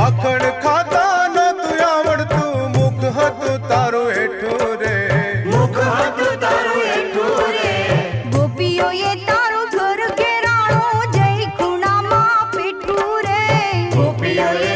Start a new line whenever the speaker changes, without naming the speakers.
માખણ ખાતા નતું આવડતું, મુખ હતું તારું હેઠું રે,
મુખ હતું તારું હેઠું રે.
ગોપીઓએ તારું ઘર ઘેરાણું, જય ખૂણામાં પેઠું રે.
ગોપીઓએ